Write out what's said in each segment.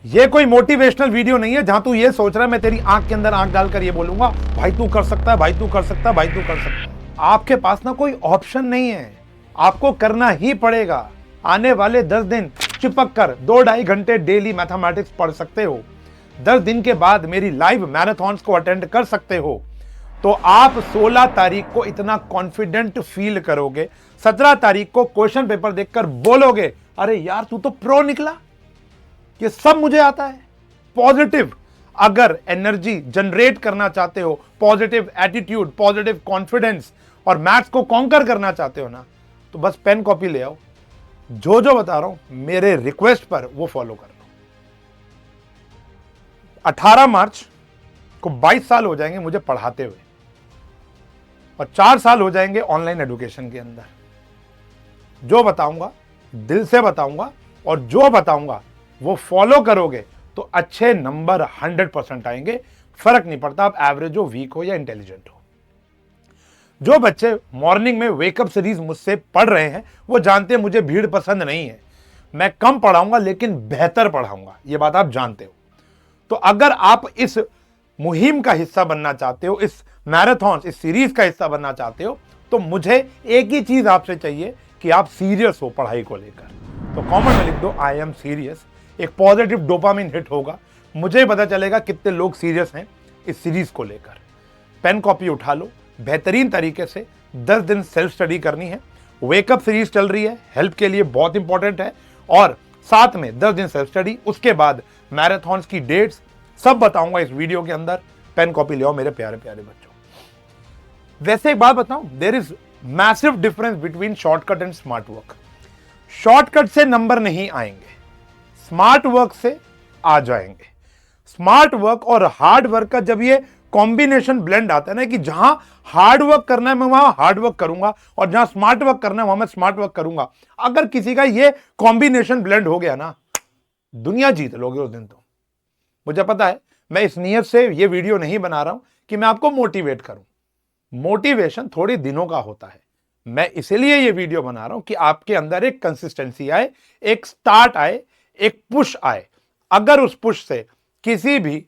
ये कोई motivational video नहीं है जहां तू ये सोच रहा है मैं तेरी आंख के अंदर आंख डालकर ये बोलूंगा भाई तू कर सकता है, भाई तू कर सकता है, भाई तू कर सकता है। आपके पास ना कोई ऑप्शन नहीं है, आपको करना ही पड़ेगा। आने वाले 10 दिन चिपक कर 2-2.5 घंटे डेली मैथमेटिक्स पढ़ सकते हो। 10 दिन के बाद मेरी लाइव मैराथन्स को अटेंड कर सकते हो। तो आप 16 तारीख को इतना कॉन्फिडेंट फील करोगे, 17 तारीख को क्वेश्चन पेपर देखकर बोलोगे अरे यार तू तो प्रो निकला, ये सब मुझे आता है। पॉजिटिव अगर एनर्जी जनरेट करना चाहते हो, पॉजिटिव एटीट्यूड, पॉजिटिव कॉन्फिडेंस और मैथ्स को कॉन्कर करना चाहते हो ना, तो बस पेन कॉपी ले आओ। जो जो बता रहा हूं मेरे रिक्वेस्ट पर वो फॉलो कर लो। 18 मार्च को 22 साल हो जाएंगे मुझे पढ़ाते हुए और 4 साल हो जाएंगे ऑनलाइन एजुकेशन के अंदर। जो बताऊंगा दिल से बताऊंगा और जो बताऊंगा वो फॉलो करोगे तो अच्छे नंबर 100% आएंगे। फर्क नहीं पड़ता आप एवरेज हो, वीक हो या इंटेलिजेंट हो। जो बच्चे मॉर्निंग में वेकअप सीरीज मुझसे पढ़ रहे हैं वो जानते हैं मुझे भीड़ पसंद नहीं है। मैं कम पढ़ाऊंगा लेकिन बेहतर पढ़ाऊंगा, ये बात आप जानते हो। तो अगर आप इस मुहिम का हिस्सा बनना चाहते हो, इस मैराथन, इस सीरीज का हिस्सा बनना चाहते हो, तो मुझे एक ही चीज आपसे चाहिए कि आप सीरियस हो पढ़ाई को लेकर। तो कमेंट में लिख दो आई एम सीरियस। एक पॉजिटिव डोपामिन हिट होगा, मुझे पता चलेगा कितने लोग सीरियस हैं इस सीरीज को लेकर। पेन कॉपी उठा लो, बेहतरीन तरीके से 10 दिन सेल्फ स्टडी करनी है। वेकअप सीरीज चल रही है, हेल्प के लिए बहुत इंपॉर्टेंट है। और साथ में 10 दिन सेल्फ स्टडी, उसके बाद मैराथन्स की डेट्स सब बताऊंगा इस वीडियो के अंदर। पेन कॉपी ले आओ मेरे प्यारे प्यारे बच्चों। वैसे एक बात बताऊं, there is massive difference between shortcut and smart work. Shortcut से नंबर नहीं आएंगे, स्मार्ट वर्क से आ जाएंगे। स्मार्ट वर्क और हार्ड वर्क का जब ये कॉम्बिनेशन ब्लेंड आता है ना, कि जहां हार्ड वर्क करना है मैं वहां हार्ड वर्क करूंगा और जहां स्मार्ट वर्क करना है वहां मैं स्मार्ट वर्क करूंगा। अगर किसी का ये कॉम्बिनेशन ब्लेंड हो गया ना, दुनिया जीत लोगे उस दिन। तो मुझे पता है मैं इस नियत से ये वीडियो नहीं बना रहा हूं कि मैं आपको मोटिवेट करूं। मोटिवेशन थोड़े दिनों का होता है। मैं इसलिए ये वीडियो बना रहा हूं कि आपके अंदर एक कंसिस्टेंसी आए, एक स्टार्ट आए, एक पुश आए। अगर उस पुश से किसी भी,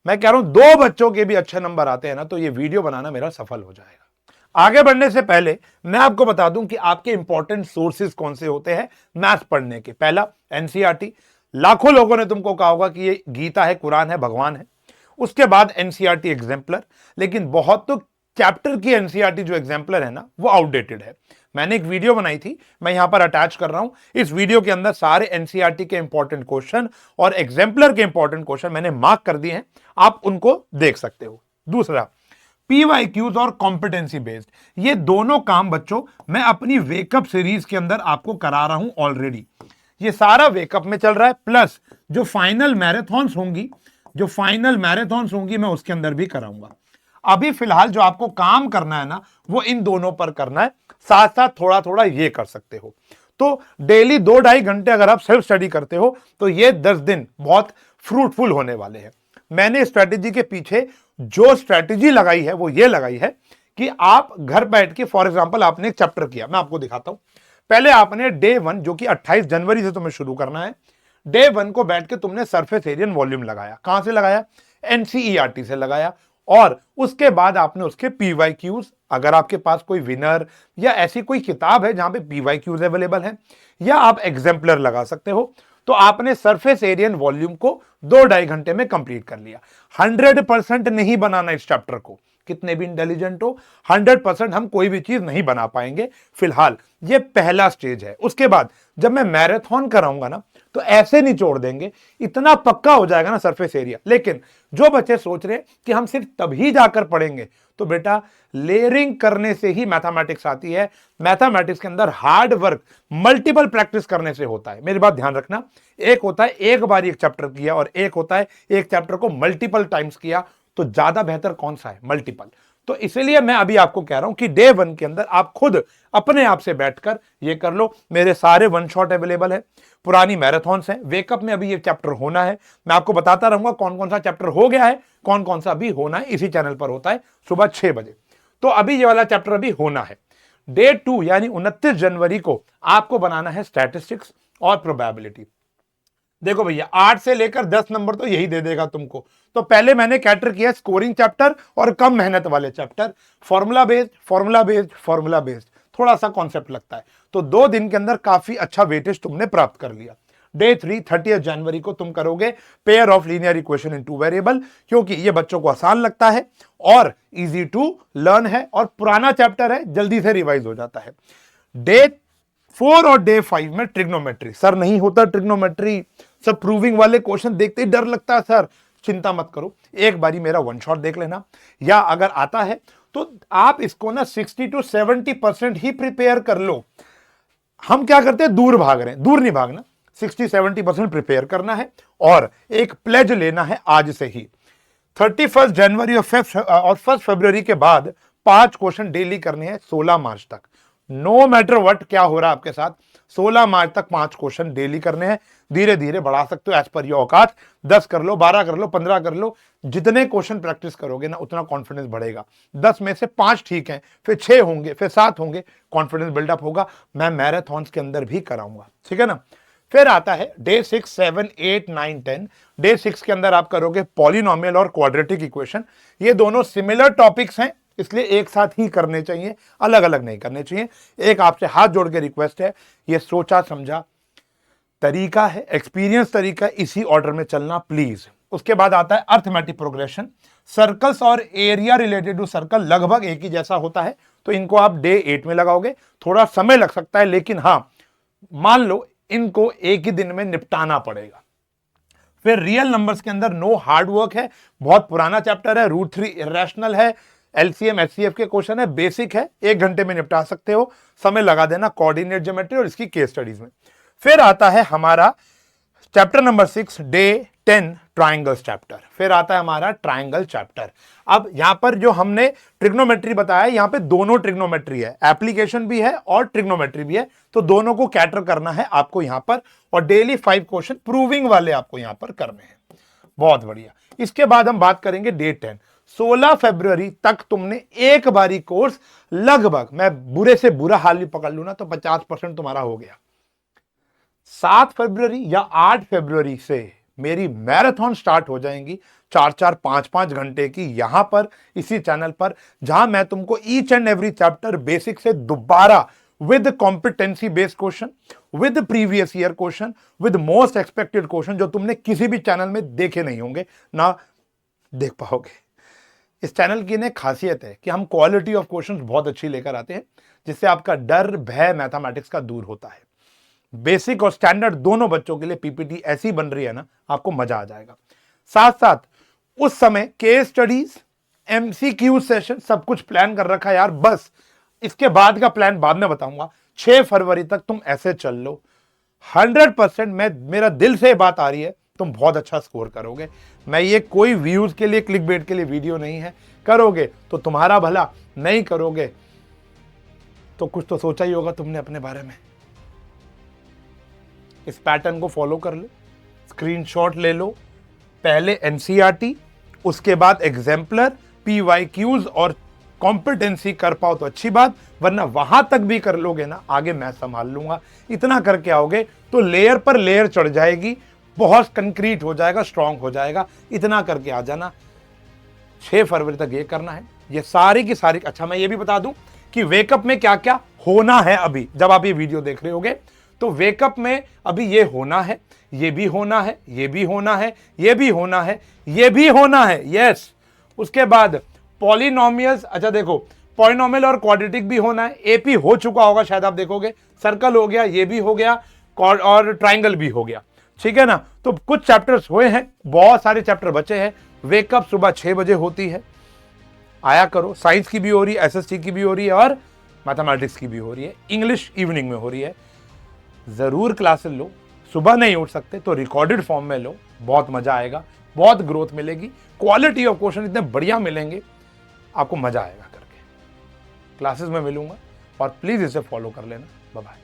मैं कह रहा हूं 2 बच्चों के भी अच्छे नंबर आते हैं ना, तो ये वीडियो बनाना मेरा सफल हो जाएगा। आगे बढ़ने से पहले मैं आपको बता दूं कि आपके इंपॉर्टेंट सोर्सेज कौन से होते हैं मैथ्स पढ़ने के। पहला एनसीईआरटी, लाखों लोगों ने तुमको कहा होगा कि ये गीता है, कुरान है, भगवान है। उसके बाद एनसीईआरटी एग्जाम्पलर, लेकिन बहुत तो चैप्टर की एनसीईआरटी जो एग्जाम्पलर है ना वो आउटडेटेड है। मैंने एक वीडियो बनाई थी, मैं यहां पर अटैच कर रहा हूं। इस वीडियो के अंदर सारे एनसीईआरटी के इंपॉर्टेंट क्वेश्चन और एग्जाम्पलर के इंपॉर्टेंट क्वेश्चन मैंने मार्क कर दिए हैं, आप उनको देख सकते हो। दूसरा पीवाईक्यूज और कॉम्पिटेंसी बेस्ड, ये दोनों काम बच्चों मैं अपनी वेकअप सीरीज के अंदर आपको करा रहा हूं ऑलरेडी। ये सारा वेकअप में चल रहा है, प्लस जो फाइनल मैराथन्स होंगी मैं उसके अंदर भी कराऊंगा। अभी फिलहाल जो आपको काम करना है ना वो इन दोनों पर करना है, साथ साथ थोड़ा थोड़ा ये कर सकते हो। तो डेली 2-2.5 घंटे अगर आप सेल्फ स्टडी करते हो तो ये 10 दिन बहुत फ्रूटफुल होने वाले हैं। मैंने स्ट्रैटेजी के पीछे जो स्ट्रैटेजी लगाई है वो ये लगाई है कि आप घर बैठ के, फॉर एग्जाम्पल आपने एक चैप्टर किया, मैं आपको दिखाता हूं। पहले आपने डे 1 जो कि 28 जनवरी से तुम्हें शुरू करना है, डे 1 को बैठ के तुमने सरफेस एरियन वॉल्यूम लगाया। कहां से लगाया? एनसीईआरटी से लगाया। और उसके बाद आपने उसके पीवाईक्यूज, अगर आपके पास कोई विनर या ऐसी कोई किताब है जहां पे पीवाईक्यूज अवेलेबल है, या आप एग्जाम्पलर लगा सकते हो, तो आपने सरफेस एरियन वॉल्यूम को 2-2.5 घंटे में कंप्लीट कर लिया। 100% नहीं बनाना इस चैप्टर को, कितने भी इंटेलिजेंट हो 100% हम कोई भी चीज नहीं बना पाएंगे। फिलहाल ये पहला स्टेज है। उसके बाद जब मैं मैराथन कराऊंगा ना तो ऐसे निचोड़ देंगे, इतना पक्का हो जाएगा ना सरफेस एरिया। लेकिन जो बच्चे सोच रहे हैं कि हम सिर्फ तभी जाकर पढ़ेंगे, तो बेटा लेयरिंग करने से ही मैथमेटिक्स आती है। मैथमेटिक्स के अंदर हार्ड वर्क मल्टीपल प्रैक्टिस करने से होता है। मेरी बात ध्यान रखना, एक होता है एक बार एक चैप्टर किया और एक होता है एक चैप्टर को मल्टीपल टाइम्स किया। तो ज्यादा बेहतर कौन सा है? मल्टीपल। तो इसलिए मैं अभी आपको कह रहा हूं कि डे 1 के अंदर आप खुद अपने आप से बैठकर ये कर लो। मेरे सारे वन शॉट अवेलेबल है, पुरानी मैराथन्स हैं। वेकअप में अभी ये चैप्टर होना है, मैं आपको बताता रहूंगा कौन कौन सा चैप्टर हो गया है, कौन कौन सा अभी होना है। इसी चैनल पर होता है सुबह 6 बजे। तो अभी ये वाला चैप्टर अभी होना है। डे 2 यानी 29 जनवरी को आपको बनाना है स्टैटिस्टिक्स और प्रोबेबिलिटी। देखो भैया 8 से लेकर 10 नंबर तो यही दे देगा तुमको। तो पहले मैंने कैटर किया स्कोरिंग चैप्टर और कम मेहनत वाले chapter, formula based formula based formula based, थोड़ा सा कॉन्सेप्ट लगता है। तो 2 दिन के अंदर काफी अच्छा वेटेज तुमने प्राप्त कर लिया। डे 3 30 जनवरी को तुम करोगे pair of linear equation in 2 variable, क्योंकि ये बच्चों को आसान लगता है और इजी टू लर्न है और पुराना चैप्टर है, जल्दी से रिवाइज हो जाता है। डे 4 और डे 5 में ट्रिग्नोमेट्री। सर नहीं होता ट्रिग्नोमेट्री, सब प्रूविंग वाले क्वेश्चन देखते ही डर लगता है सर। चिंता मत करो, एक बारी मेरा वन शॉट देख लेना, या अगर आता है तो आप इसको ना 60 to 70% ही प्रिपेयर कर लो। हम क्या करते हैं, दूर भाग रहे हैं, दूर नहीं भागना, 60-70% प्रिपेयर करना है और एक प्लेज लेना है आज से ही। 31 जनवरी और 1 फरवरी के बाद 5 क्वेश्चन डेली करने हैं 16 मार्च तक। नो मैटर व्हाट क्या हो रहा है आपके साथ, 16 मार्च तक 5 क्वेश्चन डेली करने हैं। धीरे धीरे बढ़ा सकते हो एज पर योर औकात, 10 कर लो, 12 कर लो, 15 कर लो। जितने क्वेश्चन प्रैक्टिस करोगे ना उतना कॉन्फिडेंस बढ़ेगा। 10 में से 5 ठीक हैं, फिर 6 होंगे, फिर 7 होंगे, कॉन्फिडेंस बिल्डअप होगा। मैं मैराथन्स के अंदर भी कराऊंगा, ठीक है ना। फिर आता है डे 6 7 8 9 10। डे 6 के अंदर आप करोगे पॉलिनोमियल और क्वाड्रेटिक इक्वेशन। ये दोनों सिमिलर टॉपिक्स हैं, इसलिए एक साथ ही करने चाहिए, अलग अलग नहीं करने चाहिए। एक आपसे हाथ जोड़ के रिक्वेस्ट है, ये सोचा समझा तरीका है, एक्सपीरियंस तरीका है, इसी ऑर्डर में चलना प्लीज। उसके बाद आता है अर्थमेटिक प्रोग्रेशन। सर्कल्स और एरिया रिलेटेड टू सर्कल लगभग एक ही जैसा होता है, तो इनको आप डे 8 में लगाओगे। थोड़ा समय लग सकता है, लेकिन हाँ मान लो इनको एक ही दिन में निपटाना पड़ेगा। फिर रियल नंबर्स के अंदर नो हार्ड वर्क है, बहुत पुराना चैप्टर है, रूट 3 इरेशनल है, एलसीएम एचसीएफ के क्वेश्चन है, बेसिक है, 1 घंटे में निपटा सकते हो। समय लगा देना कोऑर्डिनेट ज्योमेट्री और इसकी केस स्टडीज में। फिर आता है हमारा chapter number 6 day 10 triangles chapter. फिर आता है हमारा ट्राइंगल चैप्टर। अब यहां पर जो हमने ट्रिग्नोमेट्री बताया, यहां पे दोनों ट्रिग्नोमेट्री है, एप्लीकेशन भी है और ट्रिग्नोमेट्री भी है, तो दोनों को कैटर करना है आपको यहां पर। और डेली 5 क्वेश्चन प्रूविंग वाले आपको यहां पर करने हैं। बहुत बढ़िया। इसके बाद हम बात करेंगे डे 10। 16 फरवरी तक तुमने एक बारी कोर्स लगभग, मैं बुरे से बुरा हाल भी पकड़ लू ना तो 50% तुम्हारा हो गया। 7 फरवरी या 8 फरवरी से मेरी मैराथन स्टार्ट हो जाएंगी, 4-4 5-5 घंटे की, यहां पर इसी चैनल पर, जहां मैं तुमको each and every chapter basic से दोबारा with competency based question, with previous year question, with most expected question जो तुमने किसी भी चैनल में देखे नहीं होंगे ना देख पाओगे। इस चैनल की एक खासियत है कि हम क्वालिटी ऑफ क्वेश्चंस बहुत अच्छी लेकर आते हैं, जिससे आपका डर भय मैथमेटिक्स का दूर होता है। बेसिक और स्टैंडर्ड दोनों बच्चों के लिए पीपीटी ऐसी बन रही है ना, आपको मजा आ जाएगा। साथ साथ उस समय केस स्टडीज, एमसीक्यू सेशन, सब कुछ प्लान कर रखा है यार। बस इसके बाद का प्लान बाद में बताऊंगा। 6 फरवरी तक तुम ऐसे चल लो, 100% मेरा दिल से बात आ रही है, तुम बहुत अच्छा स्कोर करोगे। मैं ये कोई व्यूज के लिए, क्लिक बेट के लिए वीडियो नहीं है। करोगे तो तुम्हारा भला, नहीं करोगे तो कुछ तो सोचा ही होगा तुमने अपने बारे में। इस पैटर्न को फॉलो कर लो, स्क्रीनशॉट ले लो, पहले एनसीईआरटी, उसके बाद एग्जाम्पलर, पीवाईक्यूज और कॉम्पिटेंसी कर पाओ तो अच्छी बात, वरना वहां तक भी कर लोगे ना, आगे मैं संभाल लूंगा। इतना करके आओगे तो लेयर पर लेयर चढ़ जाएगी, बहुत कंक्रीट हो जाएगा, स्ट्रांग हो जाएगा। इतना करके आ जाना। 6 फरवरी तक ये करना है, ये सारी की सारी। अच्छा मैं ये भी बता दूं कि वेकअप में क्या क्या होना है। अभी जब आप ये वीडियो देख रहे होगे तो वेकअप में अभी ये होना है, ये भी होना है, ये भी होना है, ये भी होना है, ये भी होना है, यस। उसके बाद पॉलिनोमियल्स, अच्छा देखो पॉलिनोमियल और क्वाड्रेटिक भी होना है। एपी हो चुका होगा शायद, आप देखोगे, सर्कल हो गया, ये भी हो गया और ट्राइंगल भी हो गया, ठीक है ना। तो कुछ चैप्टर्स हुए हैं, बहुत सारे चैप्टर बचे हैं। वेकअप सुबह 6 बजे होती है, आया करो। साइंस की भी हो रही है, एसएसटी की भी हो रही है और मैथमेटिक्स की भी हो रही है। इंग्लिश इवनिंग में हो रही है। जरूर क्लासेस लो, सुबह नहीं उठ सकते तो रिकॉर्डेड फॉर्म में लो, बहुत मजा आएगा, बहुत ग्रोथ मिलेगी, क्वालिटी ऑफ क्वेश्चन इतने बढ़िया मिलेंगे, आपको मजा आएगा करके। क्लासेस में मिलूंगा और प्लीज इसे फॉलो कर लेना। Bye bye.